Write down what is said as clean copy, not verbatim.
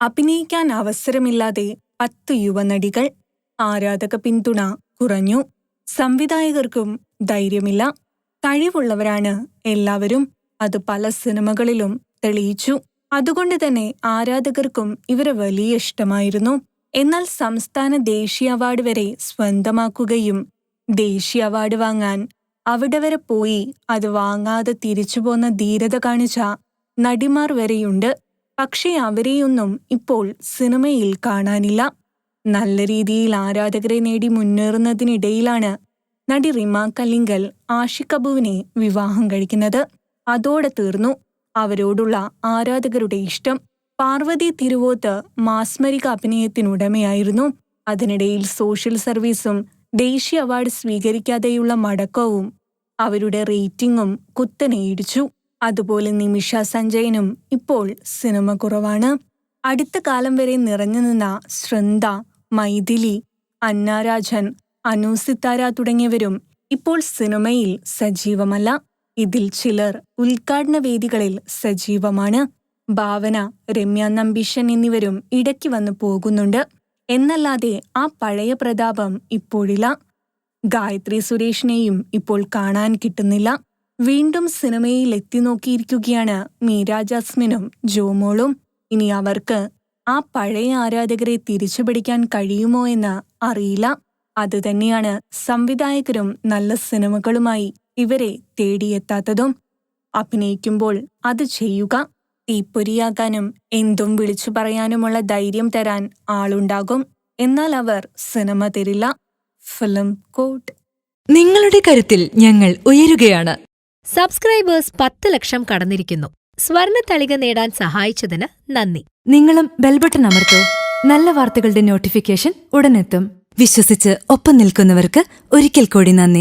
അഭിനയിക്കാൻ അവസരമില്ലാതെ 10 യുവനടികൾ. ആരാധക പിന്തുണ കുറഞ്ഞു. സംവിധായകർക്കും ധൈര്യമില്ല. കഴിവുള്ളവരാണ് എല്ലാവരും. അത് പല സിനിമകളിലും തെളിയിച്ചു. അതുകൊണ്ട് തന്നെ ആരാധകർക്കും ഇവരെ വലിയ ഇഷ്ടമായിരുന്നു. എന്നാൽ സംസ്ഥാന ദേശീയ അവാർഡ് വരെ സ്വന്തമാക്കുകയും ദേശീയ അവാർഡ് വാങ്ങാൻ അവിടെ വരെ പോയി അത് വാങ്ങാതെ തിരിച്ചുപോന്ന ധീരത കാണിച്ച നടിമാർ വരെയുണ്ട്. പക്ഷേ അവരെയൊന്നും ഇപ്പോൾ സിനിമയിൽ കാണാനില്ല. നല്ല രീതിയിൽ ആരാധകരെ നേടി മുന്നേറുന്നതിനിടയിലാണ് നടി റിമ കല്ലിങ്കൽ ആഷിഖ് അബുവിനെ വിവാഹം കഴിക്കുന്നത്. അതോടെ തീർന്നു അവരോടുള്ള ആരാധകരുടെ ഇഷ്ടം. പാർവതി തിരുവോത്ത് മാസ്മരിക അഭിനയത്തിനുടമയായിരുന്നു. അതിനിടയിൽ സോഷ്യൽ സർവീസും ദേശീയ അവാർഡ് സ്വീകരിക്കാതെയുള്ള മടക്കവും അവരുടെ റേറ്റിംഗും കുത്തനെ ഇടിച്ചു. അതുപോലെ നിമിഷ സഞ്ജയനും ഇപ്പോൾ സിനിമ കുറവാണ്. അടുത്ത കാലം വരെ നിറഞ്ഞു നിന്ന ശൃന്ദ, മൈഥിലി, അന്ന രാജൻ, അനു സിത്താര തുടങ്ങിയവരും ഇപ്പോൾ സിനിമയിൽ സജീവമല്ല. ഇതിൽ ചിലർ ഉദ്ഘാടന വേദികളിൽ സജീവമാണ്. ഭാവന, രമ്യ നമ്പീശൻ എന്നിവരും ഇടയ്ക്ക് വന്നു പോകുന്നുണ്ട്. എന്നല്ലാതെ ആ പഴയ പ്രതാപം ഇപ്പോഴില്ല. ഗായത്രി സുരേഷിനെയും ഇപ്പോൾ കാണാൻ കിട്ടുന്നില്ല. വീണ്ടും സിനിമയിൽ എത്തിനോക്കിയിരിക്കുകയാണ് മീര ജാസ്മിനും ജോമോളും. ഇനി അവർക്ക് ആ പഴയ ആരാധകരെ തിരിച്ചുപിടിക്കാൻ കഴിയുമോ എന്ന് അറിയില്ല. അതുതന്നെയാണ് സംവിധായകരും നല്ല സിനിമകളുമായി ഇവരെ തേടിയെത്താത്തതും. അഭിനയിക്കുമ്പോൾ അത് ചെയ്യുക. തീപ്പൊരിയാകാനും എന്തും വിളിച്ചു പറയാനുമുള്ള ധൈര്യം തരാൻ ആളുണ്ടാകും. എന്നാൽ അവർ സിനിമ തരില്ല. ഫിലിം കോട്ട്. നിങ്ങളുടെ കരുത്തിൽ ഞങ്ങൾ ഉയരുകയാണ്. സബ്സ്ക്രൈബേഴ്സ് 10 ലക്ഷം കടന്നിരിക്കുന്നു. സ്വർണത്തളിക നേടാൻ സഹായിച്ചതിന് നന്ദി. നിങ്ങളും ബെൽബട്ടൺ അമർത്തോ. നല്ല വാർത്തകളുടെ നോട്ടിഫിക്കേഷൻ ഉടനെത്തും. വിശ്വസിച്ച് ഒപ്പം നിൽക്കുന്നവർക്ക് ഒരിക്കൽ കൂടി നന്ദി.